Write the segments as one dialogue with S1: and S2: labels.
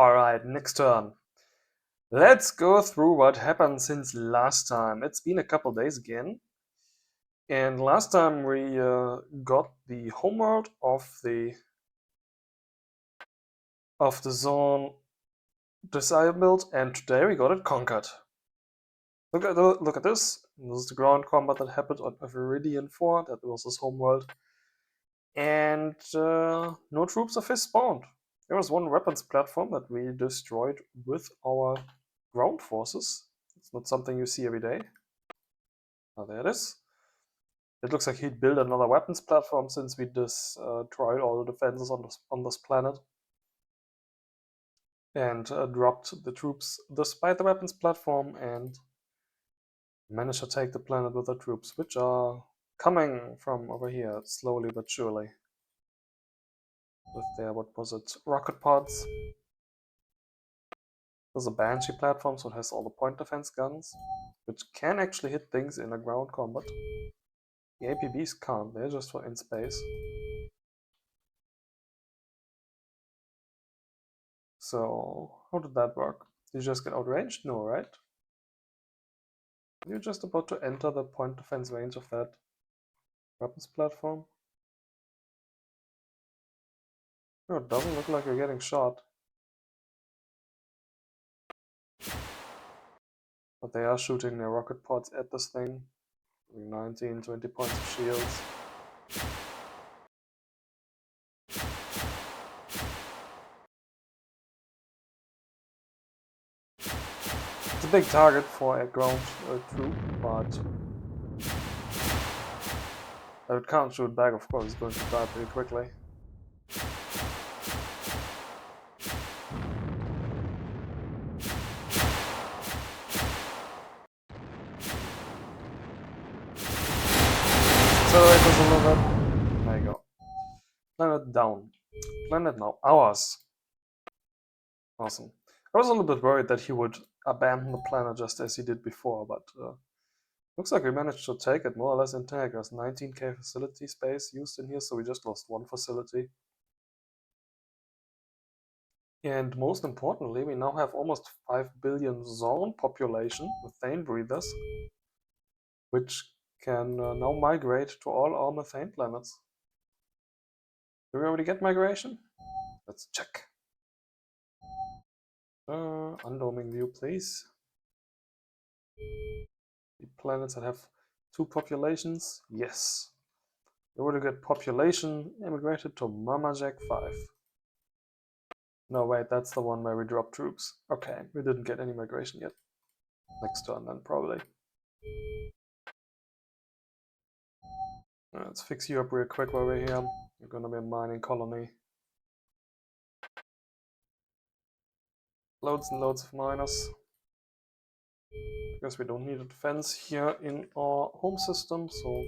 S1: Alright, next turn. Let's go through what happened since last time. It's been a couple days again. And last time we got the homeworld of the Sorn disabled, and today we got it conquered. Look at this. This is the ground combat that happened on Viridian 4. That was his homeworld. And no troops of his spawned. There was one weapons platform that we destroyed with our ground forces. It's not something you see every day. Oh, there it is. It looks like he'd built another weapons platform since we destroyed all the defenses on this planet. And dropped the troops despite the weapons platform and managed to take the planet with the troops, which are coming from over here, slowly but surely. With their, what was it, rocket pods. There's a Banshee platform, so it has all the point defense guns, which can actually hit things in a ground combat. The APBs can't, they're just for in space. So, how did that work? Did you just get outranged? No, right? You're just about to enter the point defense range of that weapons platform. No, it doesn't look like you're getting shot. But they are shooting their rocket pods at this thing. 19, 20 points of shields. It's a big target for a ground troop, but it can't shoot back, of course, it's going to die pretty quickly. So it was a little bit. There you go. Planet down. Planet now ours. Awesome. I was a little bit worried that he would abandon the planet just as he did before, but looks like we managed to take it more or less intact. There's 19k facility space used in here, so we just lost one facility. And most importantly, we now have almost 5 billion Zorn population, methane breathers, which can now migrate to all our methane planets. Do we already get migration? Let's check. Undoming view, please. The planets that have 2 populations, yes. We already get population immigrated to Mama Jack 5. No, wait, that's the one where we drop troops. Okay, we didn't get any migration yet. Next turn then, probably. Let's fix you up real quick while we're here. You're gonna be a mining colony. Loads and loads of miners. Because we don't need a defense here in our home system, so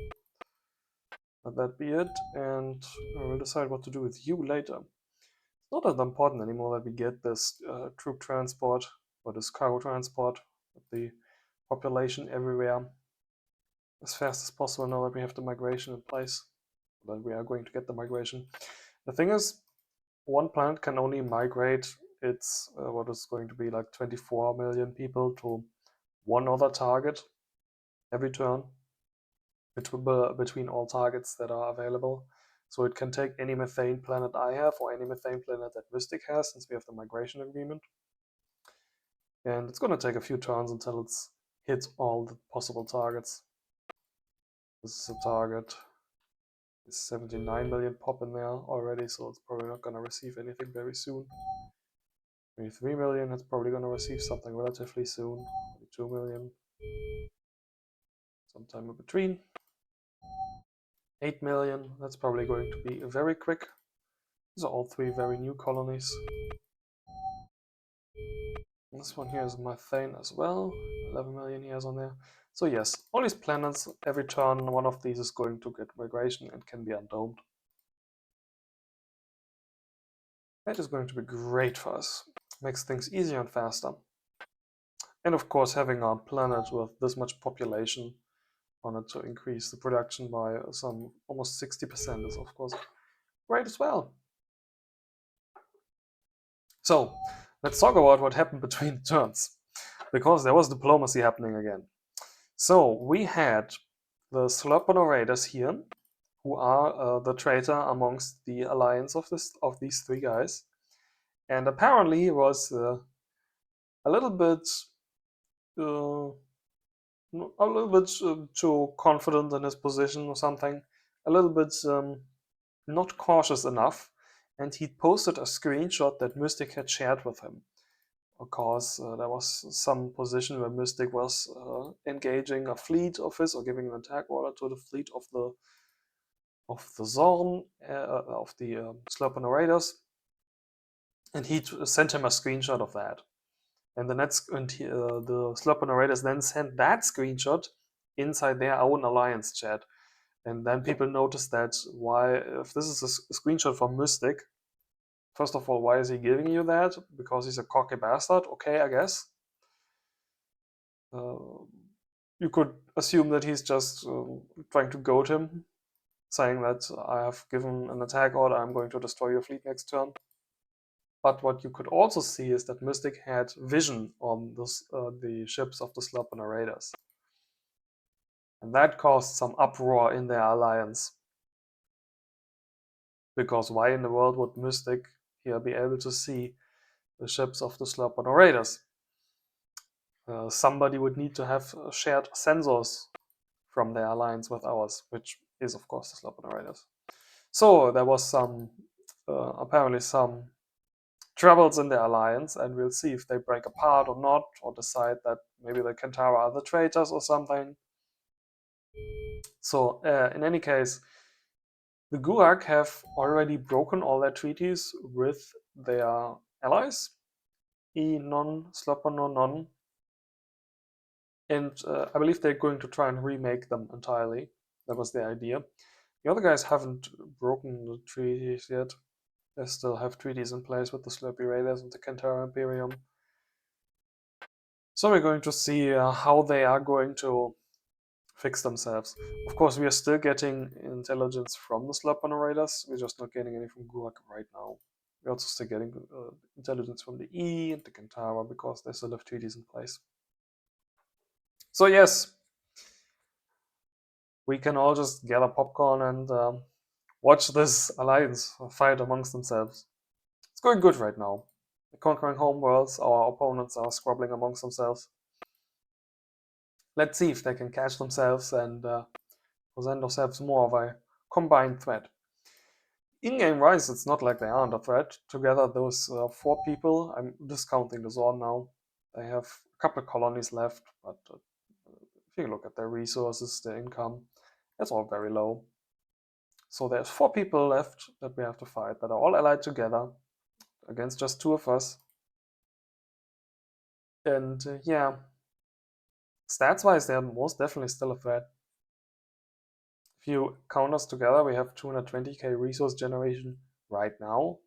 S1: let that be it. And we'll decide what to do with you later. It's not that important anymore that we get this troop transport or this cargo transport with the population everywhere as fast as possible now that we have the migration in place. That we are going to get the migration. The thing is, one planet can only migrate its what is going to be like 24 million people to one other target every turn between all targets that are available. So it can take any methane planet I have or any methane planet that Vistic has, since we have the migration agreement. And it's going to take a few turns until it's hit all the possible targets. This is a target. There's 79 million pop in there already, so it's probably not going to receive anything very soon. 23 million, it's probably going to receive something relatively soon. 22 million. Sometime in between. 8 million, that's probably going to be very quick. These are all 3 very new colonies. And this one here is methane as well. 11 million years on there. So yes, all these planets, every turn, one of these is going to get migration and can be undomed. That is going to be great for us. Makes things easier and faster. And of course, having a planet with this much population on it to increase the production by some almost 60% is of course great as well. So let's talk about what happened between turns, because there was diplomacy happening again. So we had the Slurpano Raiders here, who are the traitor amongst the alliance of these three guys, and apparently he was a little bit uh, too confident in his position or something, a little bit not cautious enough, and he posted a screenshot that Mystic had shared with him. Because there was some position where Mystic was engaging a fleet of his or giving an attack order to the fleet of the Sorn, of the Slurpano Raiders, and he sent him a screenshot of that. And the Slurpano Raiders then sent that screenshot inside their own alliance chat. And then people noticed that if this is a screenshot from Mystic, first of all, why is he giving you that? Because he's a cocky bastard. Okay, I guess. You could assume that he's just trying to goad him, saying that I have given an attack order, I'm going to destroy your fleet next turn. But what you could also see is that Mystic had vision on the ships of the Slurpano Raiders. And that caused some uproar in their alliance. Because why in the world would Mystic here be able to see the ships of the Slurpano Raiders? Somebody would need to have shared sensors from their alliance with ours, which is of course the Slurpano Raiders. So there was apparently some troubles in their alliance, and we'll see if they break apart or not, or decide that maybe the Kantara are the traitors or something. So in any case, the Gulag have already broken all their treaties with their allies, Eee non, Slurpano non, and I believe they're going to try and remake them entirely. That was the idea. The other guys haven't broken the treaties yet. They still have treaties in place with the Slurpy Raiders and the Kantara Imperium. So we're going to see how they are going to fix themselves. Of course, we are still getting intelligence from the Slurpano Raiders. We're just not getting any from Gulag right now. We're also still getting intelligence from the E and the Kantara because they still have treaties in place. So yes, we can all just gather popcorn and watch this alliance fight amongst themselves. It's going good right now. We're conquering homeworlds, our opponents are squabbling amongst themselves. Let's see if they can catch themselves and present themselves more of a combined threat. In-game wise, it's not like they aren't a threat. Together, those 4 people, I'm discounting the Sorn now, they have a couple of colonies left, but if you look at their resources, their income, it's all very low. So there's 4 people left that we have to fight that are all allied together against just 2 of us. And yeah, stats-wise, they're most definitely still a threat. If you count us together, we have 220k resource generation right now.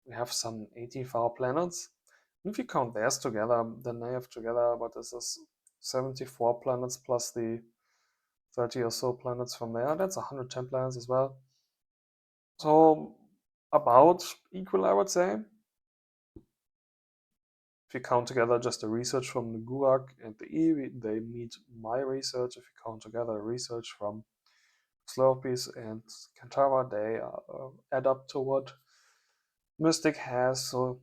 S1: We have some 84 planets. If you count theirs together, then they have together, what is this, 74 planets plus the 30 or so planets from there. That's 110 planets as well. So about equal, I would say. If you count together just the research from the Gulag and the E, they meet my research. If you count together research from Slurpees and Kantara, they add up to what Mystic has. So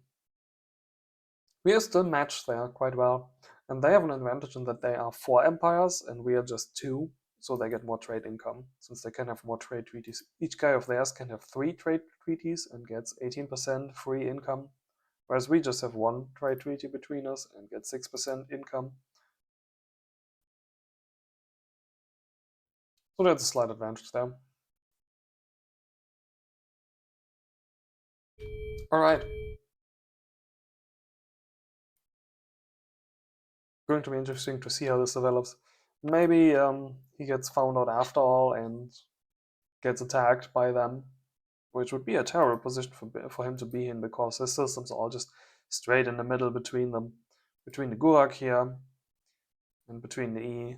S1: we are still matched there quite well. And they have an advantage in that they are 4 empires and we are just 2, so they get more trade income, since they can have more trade treaties. Each guy of theirs can have 3 trade treaties and gets 18% free income, whereas we just have 1 trade treaty between us and get 6% income. So that's a slight advantage there. Alright. Going to be interesting to see how this develops. Maybe he gets found out after all and gets attacked by them, which would be a terrible position for him to be in, because his systems are all just straight in the middle between them, between the Gulag here and between the E,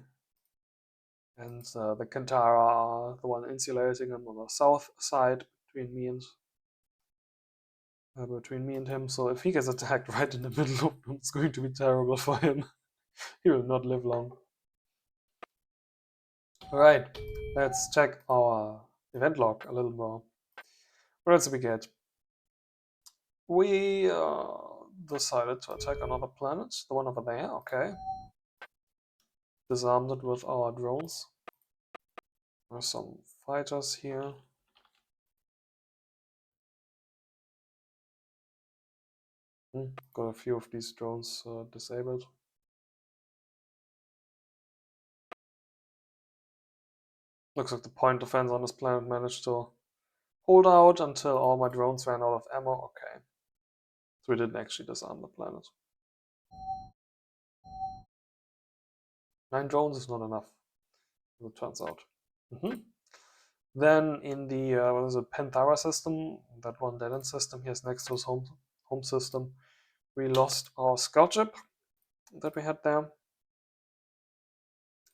S1: and the Kantara are the one insulating him on the south side between me between me and him. So if he gets attacked right in the middle of them, it's going to be terrible for him. He will not live long. Alright, let's check our event log a little more. What else did we get? We decided to attack another planet, the one over there, okay. Disarmed it with our drones. There's some fighters here. Got a few of these drones disabled. Looks like the point defense on this planet managed to hold out until all my drones ran out of ammo. Okay. So we didn't actually disarm the planet. 9 drones is not enough, as it turns out. Then in the what is it, Panthera system, that one dead end system here is next to his home system, we lost our scout ship that we had there.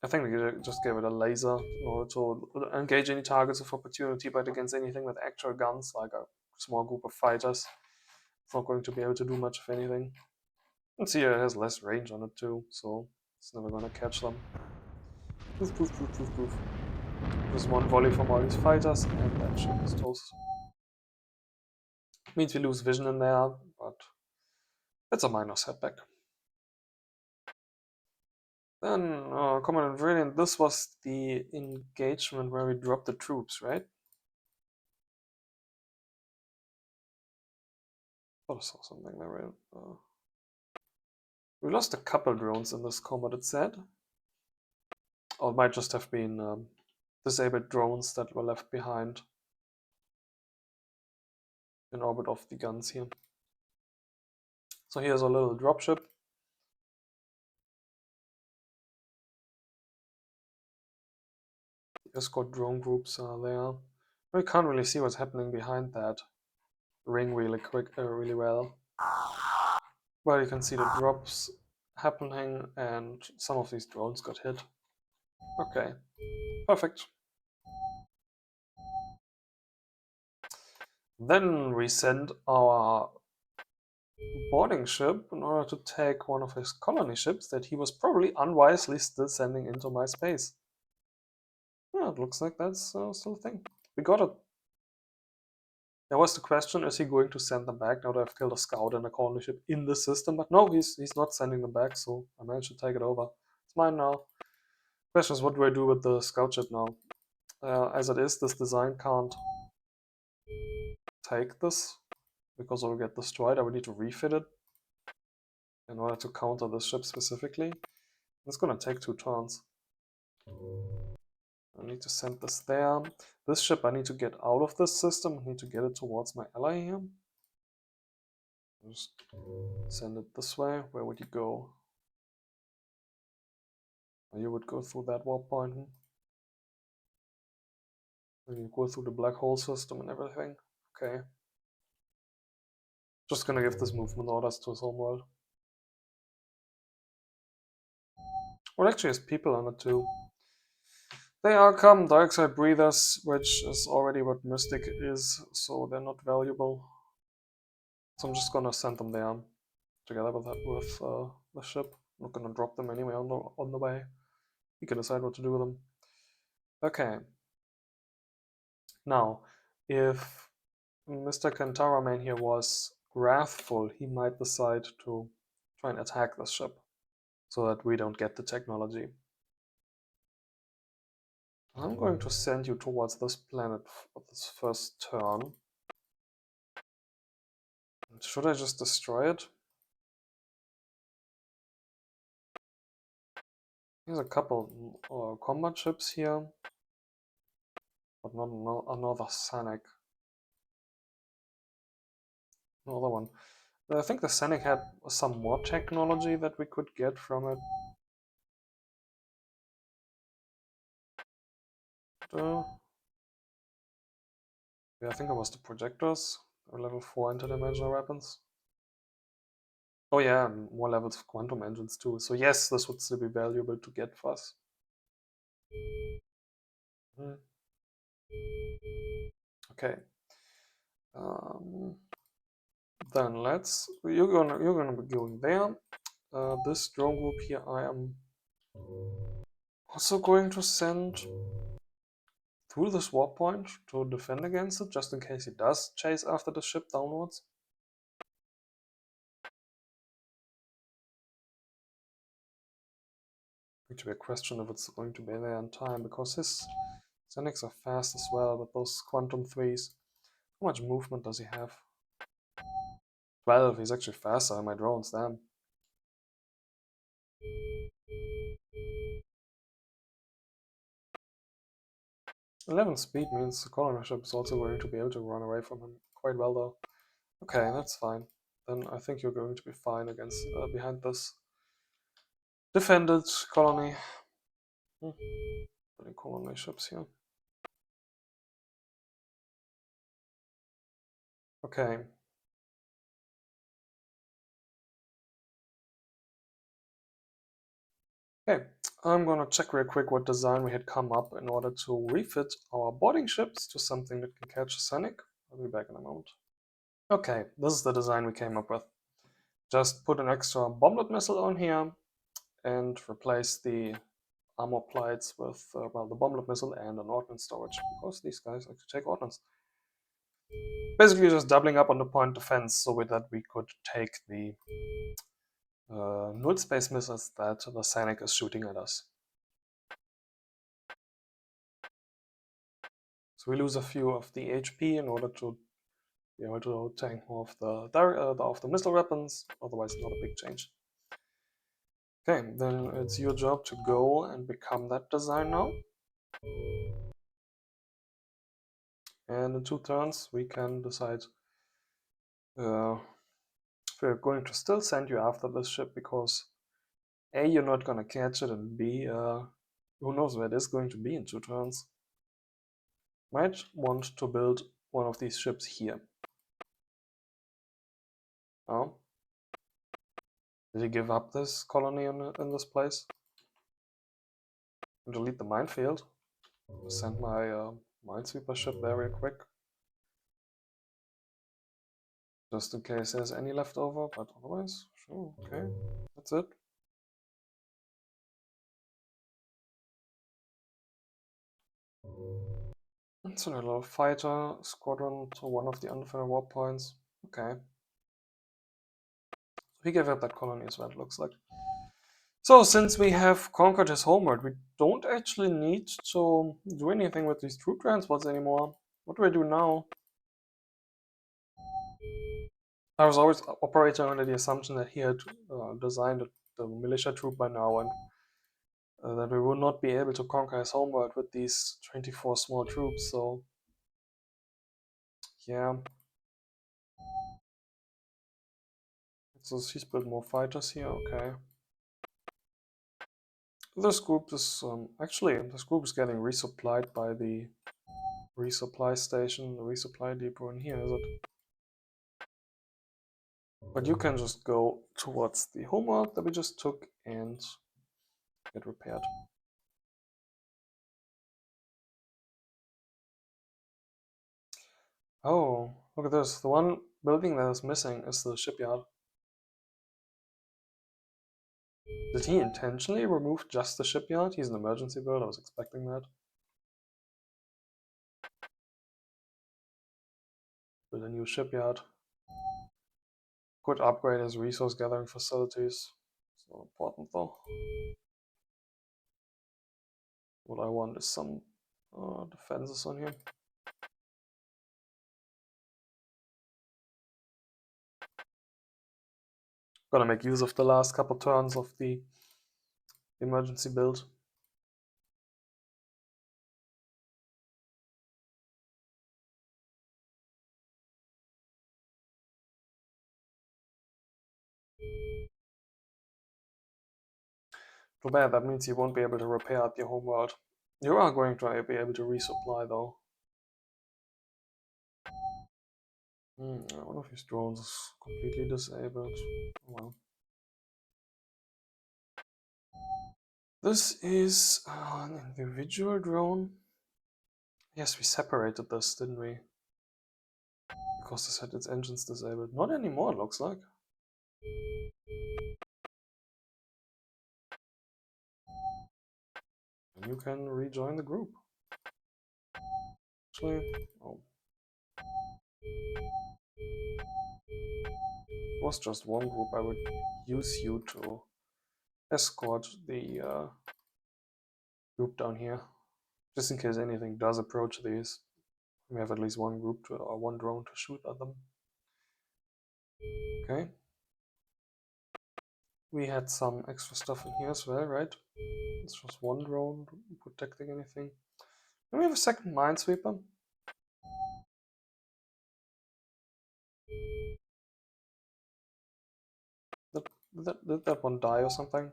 S1: I think we just gave it a laser in order to engage any targets of opportunity, but against anything with actual guns, like a small group of fighters, it's not going to be able to do much of anything. And see, it has less range on it too, so it's never gonna catch them. Poof, poof, poof, poof, poof. Just one volley from all these fighters, and that ship is toast. Means we lose vision in there, but it's a minor setback. Then, Commandant Brilliant, this was the engagement where we dropped the troops, right? I thought I saw something there. We lost a couple drones in this combat, it said. Or it might just have been disabled drones that were left behind in orbit of the guns here. So here's a little dropship. The escort drone groups are there. We can't really see what's happening behind that ring really well. But you can see the drops happening, and some of these drones got hit. Okay, perfect. Then we send our boarding ship in order to take one of his colony ships that he was probably unwisely still sending into my space. Yeah, it looks like that's still a thing. We got it. There was the question, is he going to send them back now that I've killed a scout and a colony ship in the system? But no, he's not sending them back, so I managed to take it over. It's mine now. Question is, what do I do with the scout ship now? As it is, this design can't take this because it will get destroyed. I would need to refit it in order to counter this ship specifically. It's gonna take 2 turns. I need to send this there. This ship I need to get out of this system. I need to get it towards my ally here. Just send it this way. Where would you go? You would go through that warp point. And you go through the black hole system and everything. Okay. Just gonna give this movement orders to his homeworld. Well, actually has people on it too. They are come dioxide breathers, which is already what Mystic is, so they're not valuable. So I'm just gonna send them there together with the ship. I'm not gonna drop them anyway on the way. You can decide what to do with them. Okay. Now, if Mr. Kantara here was wrathful, he might decide to try and attack this ship so that we don't get the technology. I'm going to send you towards this planet for this first turn. Should I just destroy it? There's a couple combat ships here, but not another Sanic. Another one. I think the Sanic had some more technology that we could get from it. Yeah, I think it was the projectors, or level 4 interdimensional weapons. Oh yeah, and more levels of quantum engines too. So yes, this would still be valuable to get for us. Okay. Then you're gonna be going there. This drone group here, I am also going to send through the swap point to defend against it, just in case he does chase after the ship downwards. Actually, a question if it's going to be there in time, because his Xenics are fast as well, but those Quantum 3s, how much movement does he have? 12, he's actually faster than my drones, damn. 11 speed means the colony ship is also going to be able to run away from him quite well though. Okay, that's fine. Then I think you're going to be fine against behind this defended colony. Putting colony ships here. Okay. Okay, I'm gonna check real quick what design we had come up in order to refit our boarding ships to something that can catch a Scenic. I'll be back in a moment. Okay, this is the design we came up with. Just put an extra bomblet missile on here and replace the armor plates with, well, the bomblet missile and an ordnance storage, because these guys actually take ordnance. Basically just doubling up on the point defense so that we could take the null space missiles that the Scenic is shooting at us. So we lose a few of the HP in order to be able to tank more of the missile weapons, otherwise not a big change. Okay, then it's your job to go and become that design now. And in 2 turns we can decide if we're going to still send you after this ship, because A, you're not gonna catch it, and B, who knows where it is going to be in 2 turns. Might want to build one of these ships here. Oh. Did he give up this colony in this place? And delete the minefield? Send my minesweeper ship there real quick. Just in case there's any left over, but otherwise, sure, okay. That's it. So a little fighter squadron to one of the undefended war points. Okay. He gave up that colony as well, it looks like. So since we have conquered his homeworld, we don't actually need to do anything with these troop transports anymore. What do I do now? I was always operating under the assumption that he had designed the militia troop by now, and that we would not be able to conquer his homeworld with these 24 small troops, so yeah. So he's built more fighters here, okay. This group is, this group is getting resupplied by the resupply station, the resupply depot in here, is it? But you can just go towards the homeworld that we just took and get repaired. Oh, look at this. The one building that is missing is the shipyard. Did he intentionally remove just the shipyard? He's an emergency build, I was expecting that. Build a new shipyard. Could upgrade his resource gathering facilities. It's not important though. What I want is some defenses on here. Gonna make use of the last couple turns of the emergency build. Too bad, that means you won't be able to repair at your homeworld. You are going to be able to resupply though. One of his drones is completely disabled. Oh well. This is an individual drone. Yes, we separated this, didn't we? Because this had its engines disabled. Not anymore, it looks like. And you can rejoin the group. Actually, oh. It was just one group. I would use you to escort the group down here. Just in case anything does approach these. We have at least one group to, or one drone to shoot at them. Okay. We had some extra stuff in here as well, right? It's just one drone protecting anything. Do we have a second minesweeper? Did that one die or something?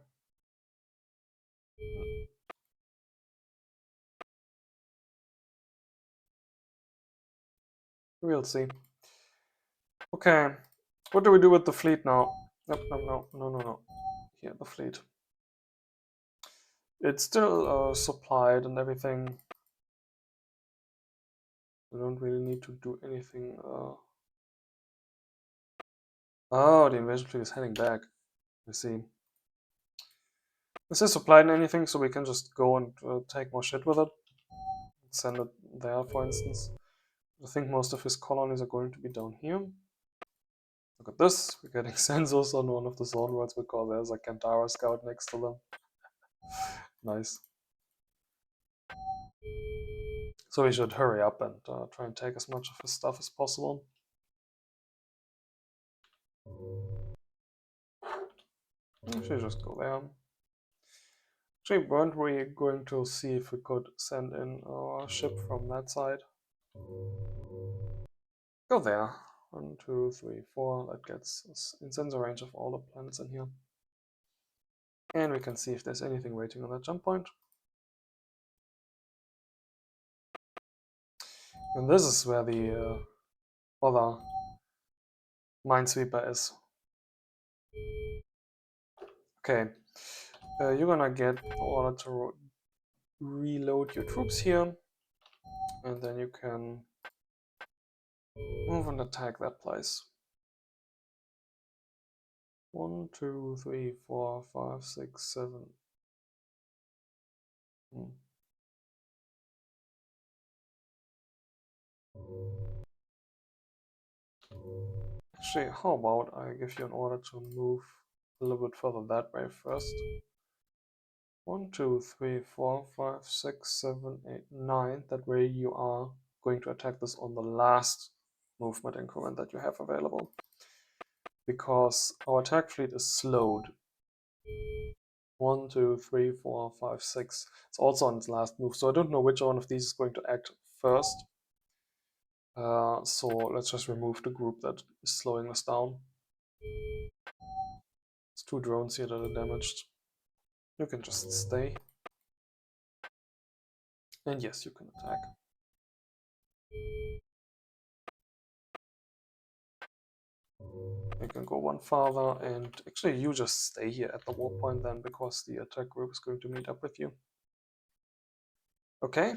S1: We'll see. Okay, what do we do with the fleet now? No. Here, the fleet. It's still supplied and everything. We don't really need to do anything. Oh, the invasion fleet is heading back. I see. This is supplied and anything, so we can just go and take more shit with it. Send it there, for instance. I think most of his colonies are going to be down here. Look at this. We're getting sensors on one of the Sorn worlds because there's a Kantara scout next to them. Nice. So we should hurry up and try and take as much of his stuff as possible. We should just go there. Actually, weren't we going to see if we could send in a ship from that side? Go there. 1, 2, 3, 4. That gets us in sensor range of all the planets in here. And we can see if there's anything waiting on that jump point. And this is where the other minesweeper is. Okay, you're gonna get the order to reload your troops here, and then you can move and attack that place. 1, 2, 3, 4, 5, 6, 7. Actually, how about I give you an order to move a little bit further that way first. 1, 2, 3, 4, 5, 6, 7, 8, 9. That way you are going to attack this on the last movement increment that you have available. Because our attack fleet is slowed. 1, 2, 3, 4, 5, 6. It's also on its last move, so I don't know which one of these is going to act first. So let's just remove the group that is slowing us down. There's 2 drones here that are damaged. You can just stay. And yes, you can attack. You can go one farther, and actually you just stay here at the war point then, because the attack group is going to meet up with you. Okay.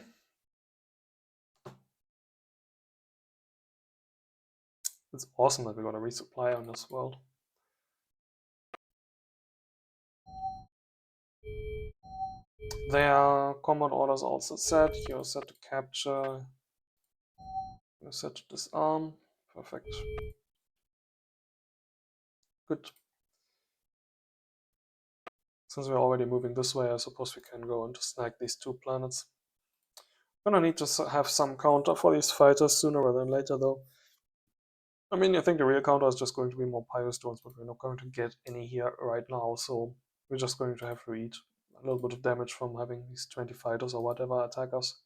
S1: It's awesome that we got a resupply on this world. Their combat orders also set. You're set to capture. You're set to disarm. Perfect. Good. Since we're already moving this way, I suppose we can go and just snag these 2 planets. We're gonna need to have some counter for these fighters sooner rather than later, though. I mean, I think the real counter is just going to be more Pyro drones, but we're not going to get any here right now, so we're just going to have to eat a little bit of damage from having these 20 fighters or whatever attack us.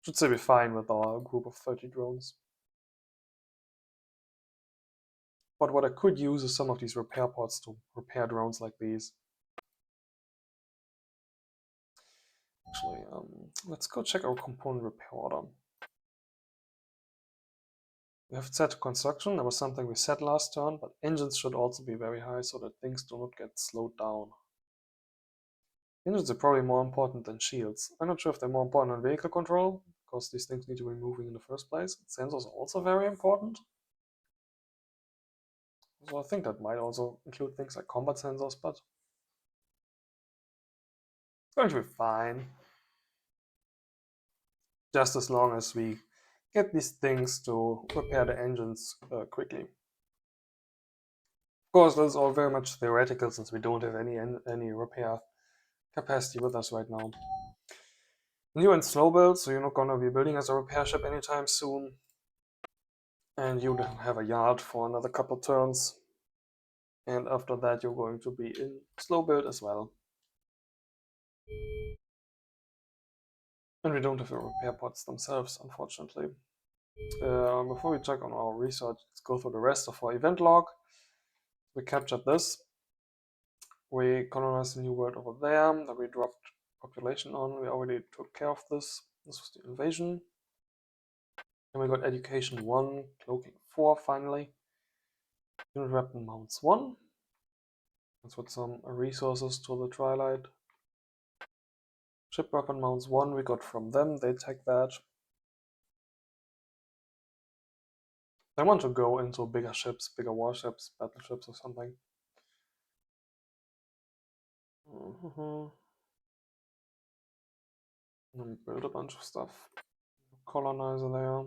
S1: Should still be fine with our group of 30 drones. But what I could use is some of these repair pods to repair drones like these. Actually, let's go check our component repair order. We have it set to construction. That was something we set last turn, but engines should also be very high so that things do not get slowed down. Engines are probably more important than shields. I'm not sure if they're more important than vehicle control, because these things need to be moving in the first place. Sensors are also very important. So I think that might also include things like combat sensors, but it's going to be fine. Just as long as we get these things to repair the engines quickly. Of course, this is all very much theoretical since we don't have any repair capacity with us right now. You're in slow build, so you're not going to be building as a repair ship anytime soon. And you don't have a yard for another couple turns. And after that, you're going to be in slow build as well. And we don't have the repair pods themselves, unfortunately. Before we check on our research, let's go through the rest of our event log. We captured this. We colonized a new world over there that we dropped population on. We already took care of this. This was the invasion. And we got education 1, cloaking 4 finally. Unit weapon mounts 1. Let's put some resources to the Twilight. Ship weapon mounts 1 we got from them, they take that. I want to go into bigger ships, bigger warships, battleships or something. And build a bunch of stuff. Colonizer there.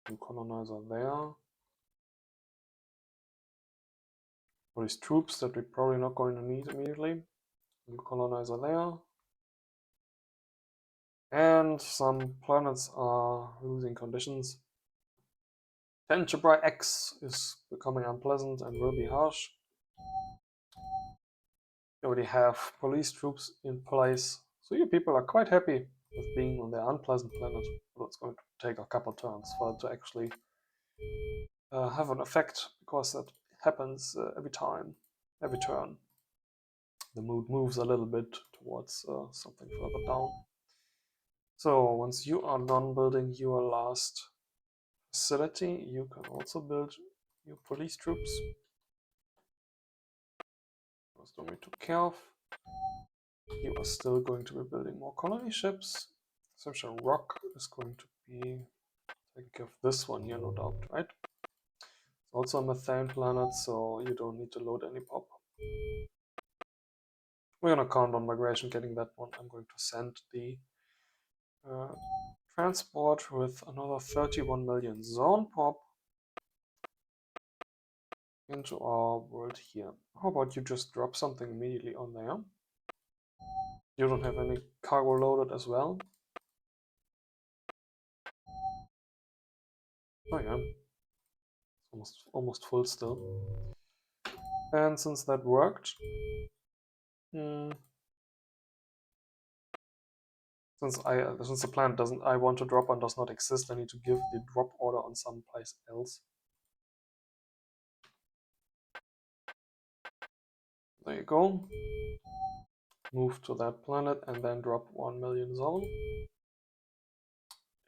S1: New colonizer there. For these troops that we're probably not going to need immediately. New colonizer there. And some planets are losing conditions. Tengebrai X is becoming unpleasant and will be harsh. We already have police troops in place, so you people are quite happy with being on their unpleasant planet. But it's going to take a couple turns for it to actually have an effect, because that happens every time, every turn. The mood moves a little bit towards something further down. So once you are done building your last facility, you can also build your police troops. Those don't we took care of. You are still going to be building more colony ships. Essential Rock is going to be taking care of this one here, no doubt, right? It's also a methane planet, so you don't need to load any pop. We're gonna count on migration getting that one. I'm going to send the transport with another 31 million zone pop into our world here. How about you just drop something immediately on there? You don't have any cargo loaded as well? Oh yeah, almost full still. And since that worked, since the planet I want to drop on does not exist, I need to give the drop order on someplace else. There you go. Move to that planet and then drop 1 million zone.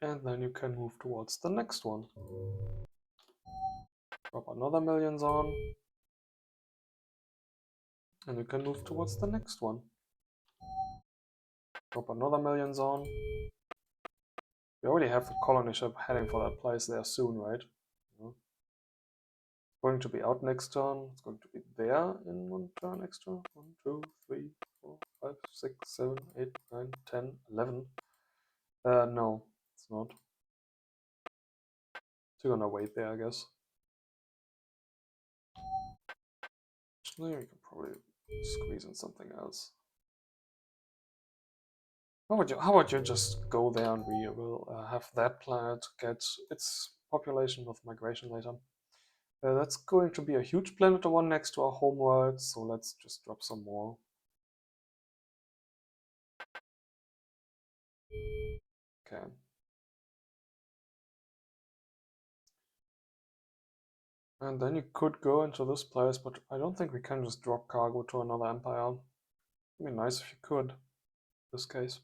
S1: And then you can move towards the next one. Drop another million zone. And you can move towards the next one. Drop another million zone. We already have the colony ship heading for that place there soon, right? Yeah. It's going to be out next turn. It's going to be there in one turn extra. 1, 2, 3, 4, 5, 6, 7, 8, 9, 10, 11. No, it's not. So you're gonna wait there, I guess. Actually, we can probably squeeze in something else. How about you just go there and we will have that planet get its population with migration later. That's going to be a huge planet, the one next to our homeworld, so let's just drop some more. Okay. And then you could go into this place, but I don't think we can just drop cargo to another empire. It'd be nice if you could, in this case.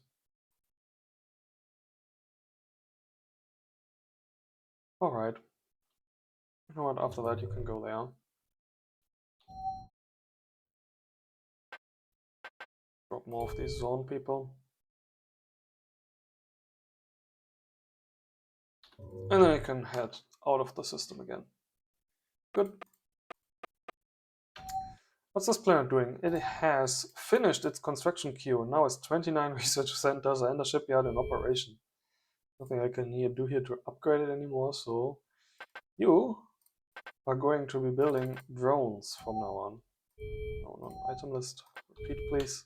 S1: Alright. You know what, after that you can go there. Drop more of these zone people. And then I can head out of the system again. Good. What's this planet doing? It has finished its construction queue. Now it's 29 research centers and a shipyard in operation. Nothing I can do here to upgrade it anymore, so you are going to be building drones from now on. No, item list. Repeat, please.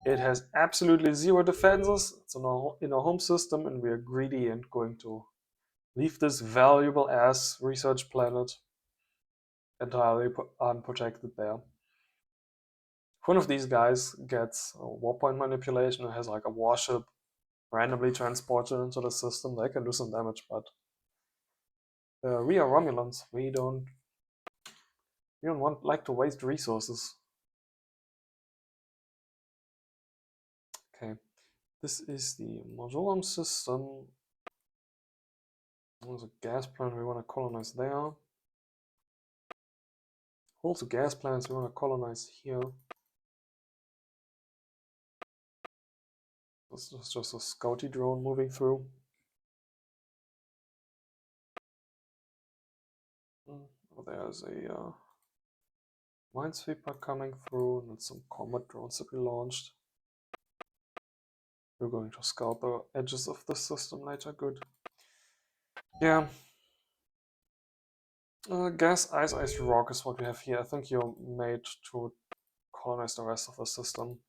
S1: It has absolutely zero defenses. It's in our home system, and we are greedy and going to leave this valuable ass research planet entirely unprotected there. If one of these guys gets a warpoint manipulation and has like a warship randomly transported into the system, they can do some damage, but we are Romulans. We don't like to waste resources. Okay, this is the Mojolam system. There's a gas plant we want to colonize there. Also gas plants we want to colonize here. This is just a scouty drone moving through. There's a minesweeper coming through and some combat drones that we launched. We're going to scout the edges of the system later. Good. Yeah. Gas, ice, rock is what we have here. I think you're made to colonize the rest of the system.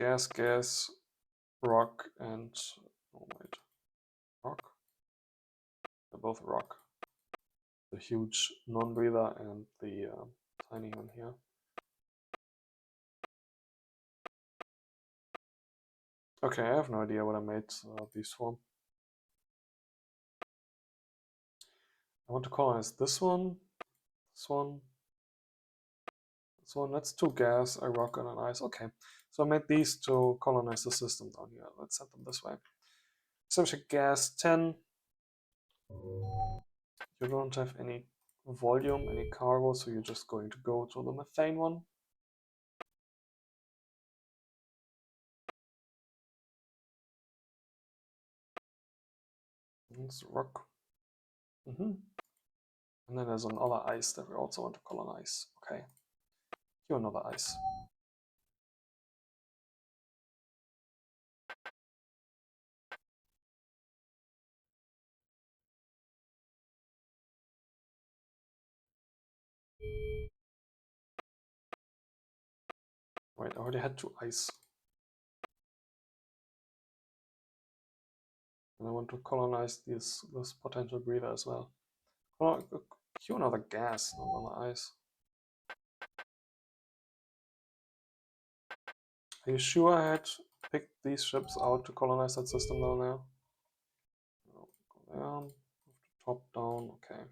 S1: Gas, rock, and oh wait, rock. They're both rock. The huge non-breather and the tiny one here. Okay, I have no idea what I made these for. I want to colonize this one, this one, this one. That's 2 gas, a rock, and an ice. Okay, so I made these to colonize the system down here. Let's set them this way. Subject gas 10. You don't have any volume, any cargo, so you're just going to go to the methane one. It's rock. And then there's another ice that we also want to colonize. Okay, you're another ice. Wait, I already had 2 ice. And I want to colonize this potential breather as well. Cue another gas, not another ice. Are you sure I had picked these ships out to colonize that system down there? No, go there. Top down, okay.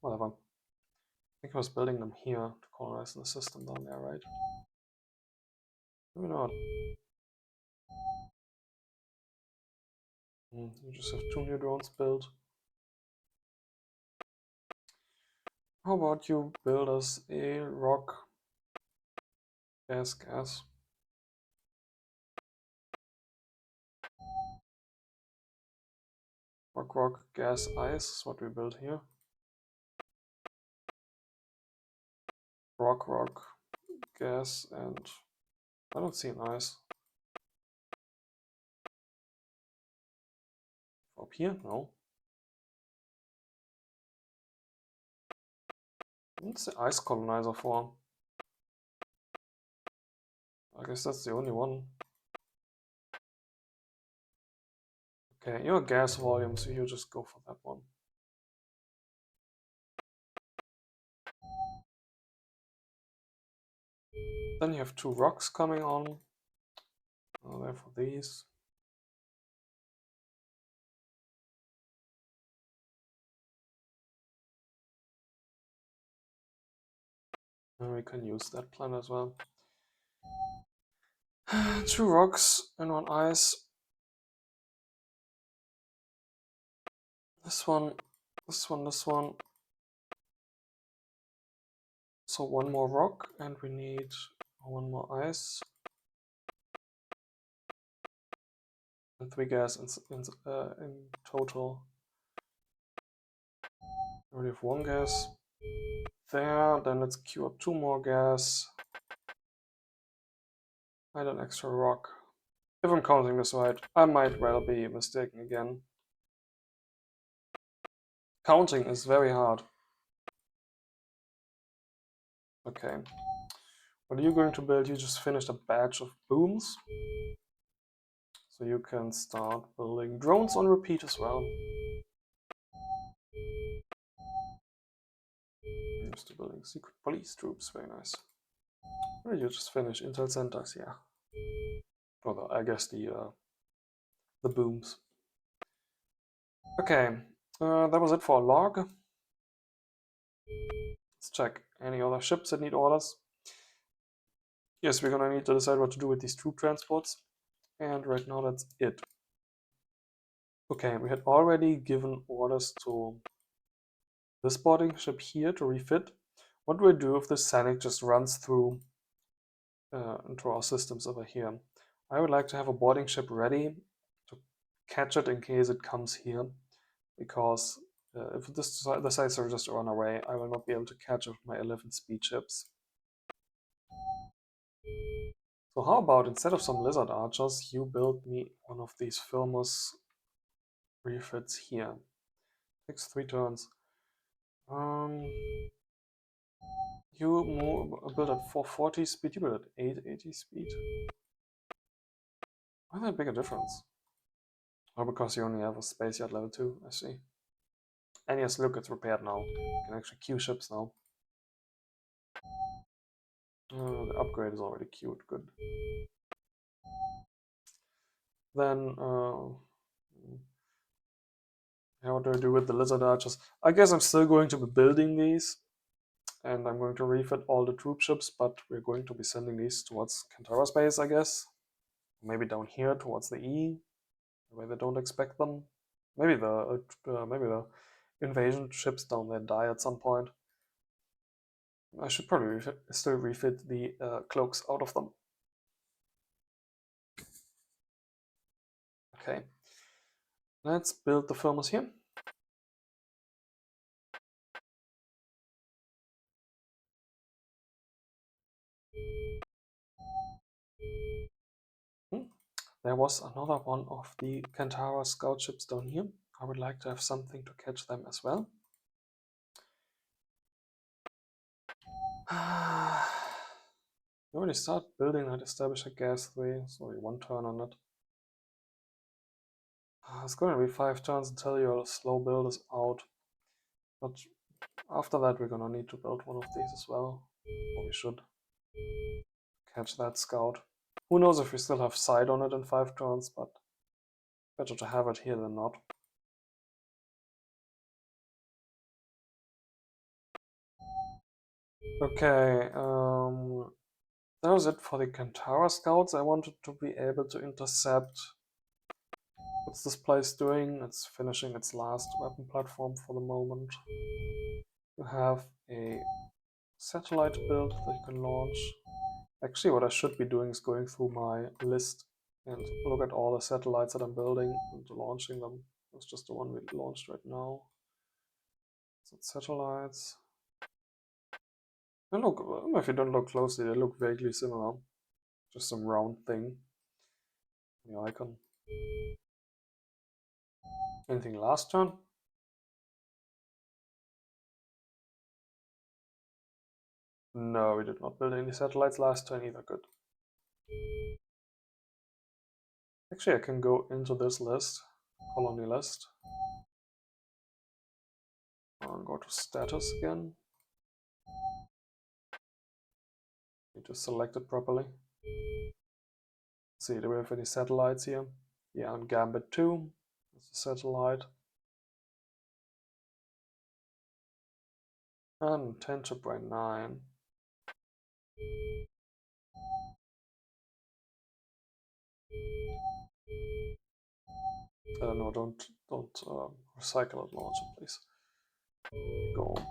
S1: Whatever. I think I was building them here to colonize the system down there, right? Maybe not. You just have 2 new drones built. How about you build us a rock, gas, rock, gas, ice is what we build here. Rock, gas, and I don't see an ice. Up here? No. What's the ice colonizer for? I guess that's the only one. Okay, you're gas volume, so you just go for that one. Then you have 2 rocks coming on. There for these. And we can use that plan as well. 2 rocks and 1 ice. This one, this one, this one. So 1 more rock, and we need 1 more ice. and 3 gas in total. I already have 1 gas there, then let's queue up 2 more gas. Add an extra rock. If I'm counting this right, I might well be mistaken again. Counting is very hard. Okay. What are you going to build? You just finished a batch of booms. So you can start building drones on repeat as well. Used to building secret police troops, very nice. Or you just finish Intel Centers, yeah. Although I guess the booms. Okay, that was it for a log. Let's check any other ships that need orders. Yes, we're gonna need to decide what to do with these troop transports. And right now that's it. Okay, we had already given orders to this boarding ship here to refit. What do we do if the Scenic just runs through into our systems over here? I would like to have a boarding ship ready to catch it in case it comes here, because if this decides to just run away, I will not be able to catch it with my 11 speed ships. So how about, instead of some lizard archers, you build me one of these famous refits here. Takes 3 turns. You build at 440 speed, you build at 880 speed. Why that big a difference? Oh, because you only have a space yacht level 2, I see. And yes, look, it's repaired now. You can actually queue ships now. The upgrade is already queued, good. Then, what do I do with the lizard archers? I guess I'm still going to be building these, and I'm going to refit all the troop ships, but we're going to be sending these towards Kantara space, I guess. Maybe down here towards the E, where they don't expect them. Maybe the invasion ships down there die at some point. I should probably still refit the cloaks out of them. Okay, let's build the thermos here. There was another one of the Kantara scout ships down here. I would like to have something to catch them as well. You already start building and establish a gas 3, sorry, 1 turn on it. It's going to be 5 turns until your slow build is out. But after that we're going to need to build one of these as well. Or we should catch that scout. Who knows if we still have sight on it in 5 turns, but better to have it here than not. Okay, that was it for the Kantara scouts. I wanted to be able to intercept. What's this place doing? It's finishing its last weapon platform for the moment. You have a satellite build that you can launch. Actually, what I should be doing is going through my list and look at all the satellites that I'm building and launching them. That's just the one we launched right now. So satellites. And look, if you don't look closely, they look vaguely similar. Just some round thing. The icon. Anything last turn? No, we did not build any satellites last turn either. Good. Actually, I can go into this list, colony list, and go to status again. Need to select it properly. Let's see, do we have any satellites here? Yeah, on Gambit 2, that's a satellite. And Tangent by 9. No, don't recycle it, launch it, please. Go on.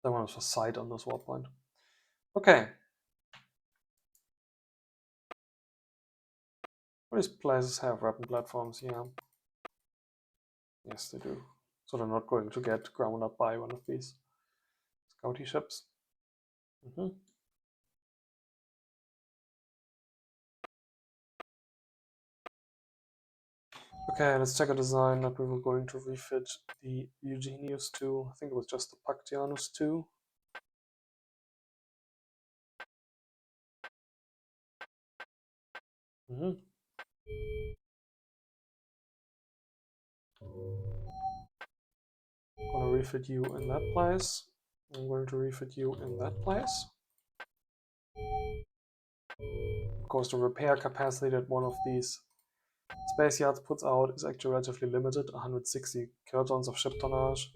S1: That one was a sight on this warpoint. Okay. These places have weapon platforms, yeah. Yes, they do. So they're not going to get ground up by one of these scouty ships. Okay, let's check a design that we were going to refit the Eugenius to. I think it was just the Pactianus 2. I'm going to refit you in that place. I'm going to refit you in that place. Of course, the repair capacity that one of these space yards puts out is actually relatively limited, 160 kilotons of ship tonnage.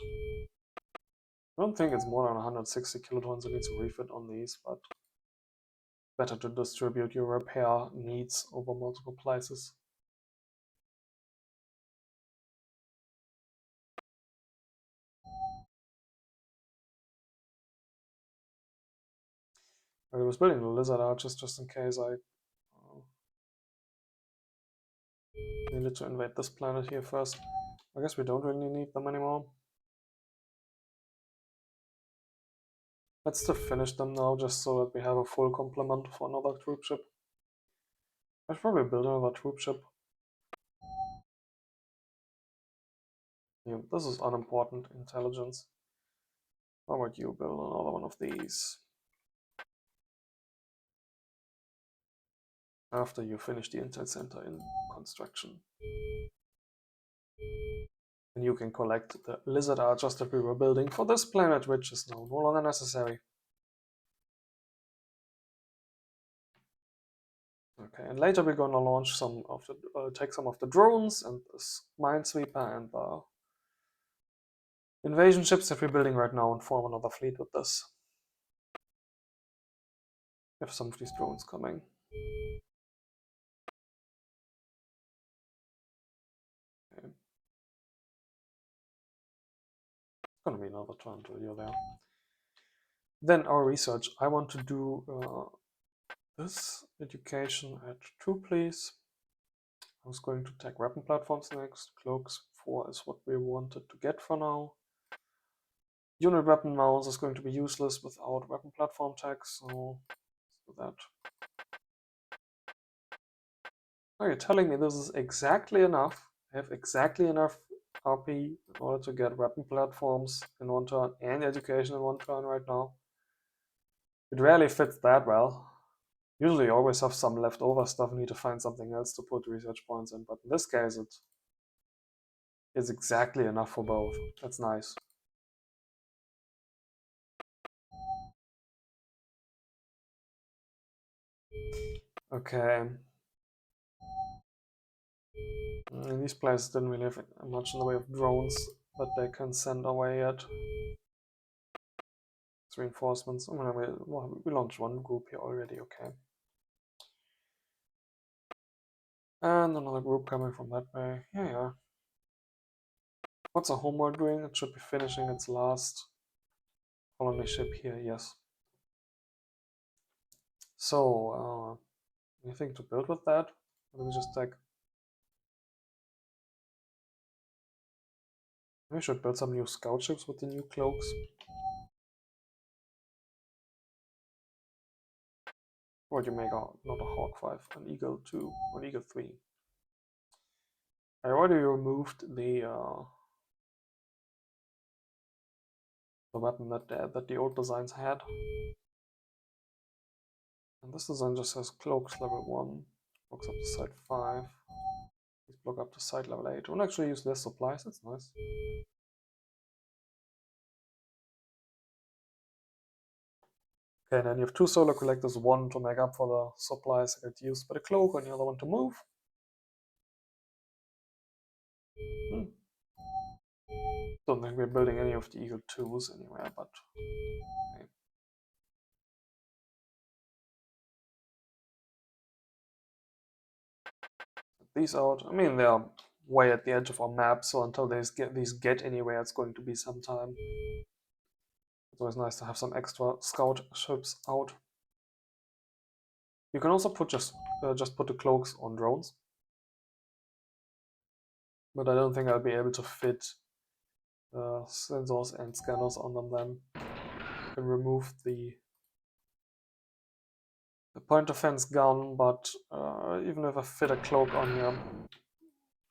S1: I don't think it's more than 160 kilotons that needs to refit on these, but better to distribute your repair needs over multiple places. I was building the lizard arches just in case I needed to invade this planet here first. I guess we don't really need them anymore. Let's still finish them now, just so that we have a full complement for another troop ship. I should probably build another troop ship. Yeah, this is unimportant intelligence. How about you build another one of these? After you finish the Intel Center in construction. And you can collect the lizard archers that we were building for this planet, which is now no longer necessary. Okay, and later we're gonna launch some of the, take some of the drones and this minesweeper and the invasion ships that we're building right now and form another fleet with this. We have some of these drones coming. Okay. It's gonna be another turn until you're there. Then our research. I want to do this education at 2, please. I was going to take weapon platforms next. Cloaks 4 is what we wanted to get for now. Unit weapon mounts is going to be useless without weapon platform tags, so let's do that. Are you telling me this is exactly enough? I have exactly enough RP in order to get weapon platforms in one turn and education in one turn right now? It rarely fits that well. Usually you always have some leftover stuff and need to find something else to put research points in, but in this case it is exactly enough for both. That's nice. Okay. And these places didn't really have much in the way of drones that they can send away yet. It's reinforcements. I mean, we launched one group here already, okay. And another group coming from that way. Yeah. What's a Homeworld doing? It should be finishing its last colony ship here, yes. So, anything to build with that? Let me just take... We should build some new scout ships with the new cloaks. Or you make not a Hawk 5, an Eagle 2, or an Eagle 3. I already removed the weapon that the old designs had. And this design just has cloaks level 1, blocks up to side 5, these block up to side level 8. We'll actually use less supplies, that's nice. Okay, and then you have 2 solar collectors, one to make up for the supplies that get used by the cloak, and the other one to move. Don't think we're building any of the Eagle 2s anywhere, but okay. These out. I mean, they're way at the edge of our map, so until these get anywhere, it's going to be some time. It's always nice to have some extra scout ships out. You can also put just put the cloaks on drones. but I don't think I'll be able to fit sensors and scanners on them then. I can remove the point defense gun, but even if I fit a cloak on here,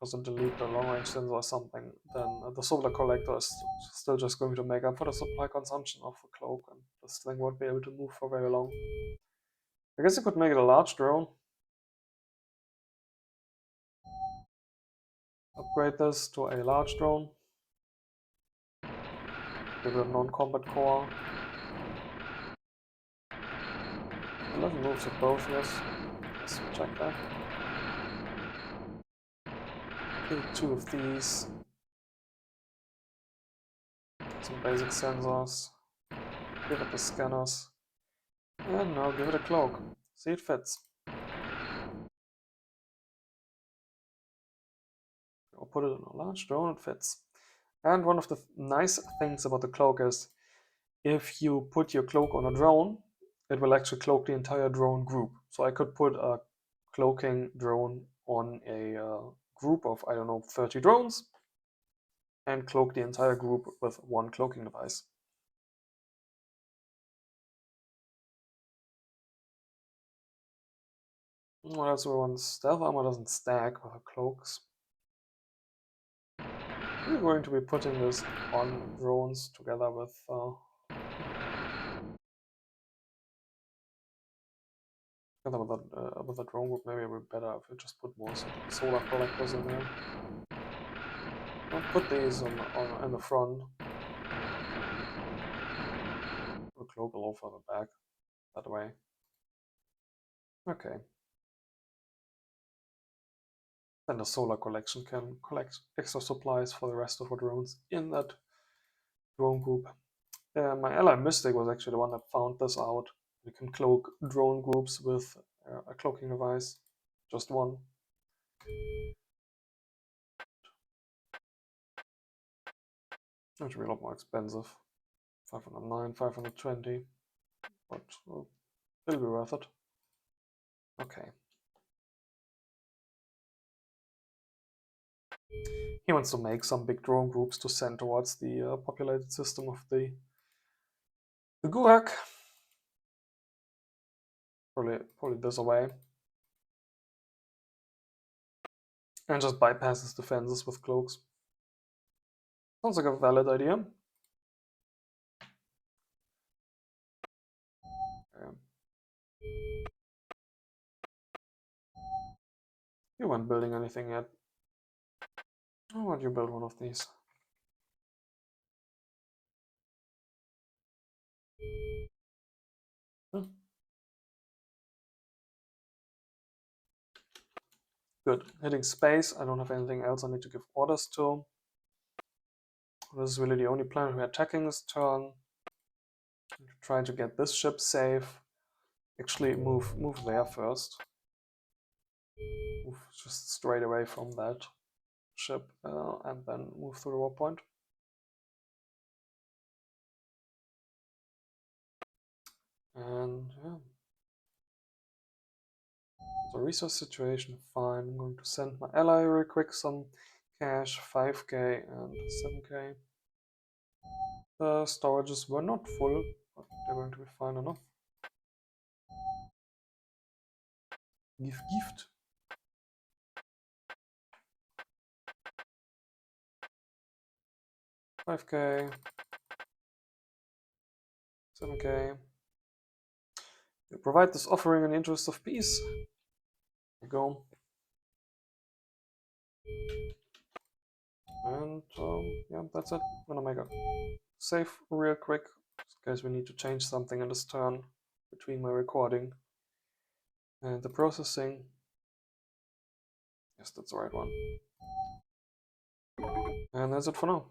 S1: doesn't delete the long range sensor or something, then the solar collector is still just going to make up for the supply consumption of the cloak, and this thing won't be able to move for very long. I guess you could make it a large drone. Upgrade this to a large drone. Give it a non-combat core. 11 moves at both, yes. Let's check that. Kill 2 of these. Some basic sensors. Give it the scanners. And now give it a cloak. See, it fits. Or put it in a large drone, it fits. And one of the nice things about the cloak is if you put your cloak on a drone, it will actually cloak the entire drone group. So I could put a cloaking drone on a group of, I don't know, 30 drones and cloak the entire group with one cloaking device. What else do we want? Stealth armor doesn't stack with the cloaks. We're going to be putting this on drones together with the drone group. Maybe it would be better if we just put more solar collectors in there. I'll put these on in the front. We'll cloak a little further back that way. Okay. Then the solar collection can collect extra supplies for the rest of the drones in that drone group. My ally Mystic was actually the one that found this out. You can cloak drone groups with a cloaking device, just one. That should be a lot more expensive. 509, 520, but well, it'll be worth it. Okay. He wants to make some big drone groups to send towards the populated system of the Gurak. Probably this away. And just bypasses defenses with cloaks. Sounds like a valid idea. Okay. You weren't building anything yet. Why don't you build one of these? Good. Hitting space. I don't have anything else I need to give orders to. This is really the only planet we're attacking this turn. Trying to get this ship safe. Actually, move there first. Move just straight away from that ship, and then move through the warp point. And yeah. The resource situation, fine. I'm going to send my ally real quick some cash, 5k and 7k. The storages were not full, but they're going to be fine enough. Gift. 5k. 7k. You provide this offering in the interest of peace. There you go. And yeah, that's it. I'm gonna make a save real quick, in case we need to change something in this turn between my recording and the processing. Yes, that's the right one. And that's it for now.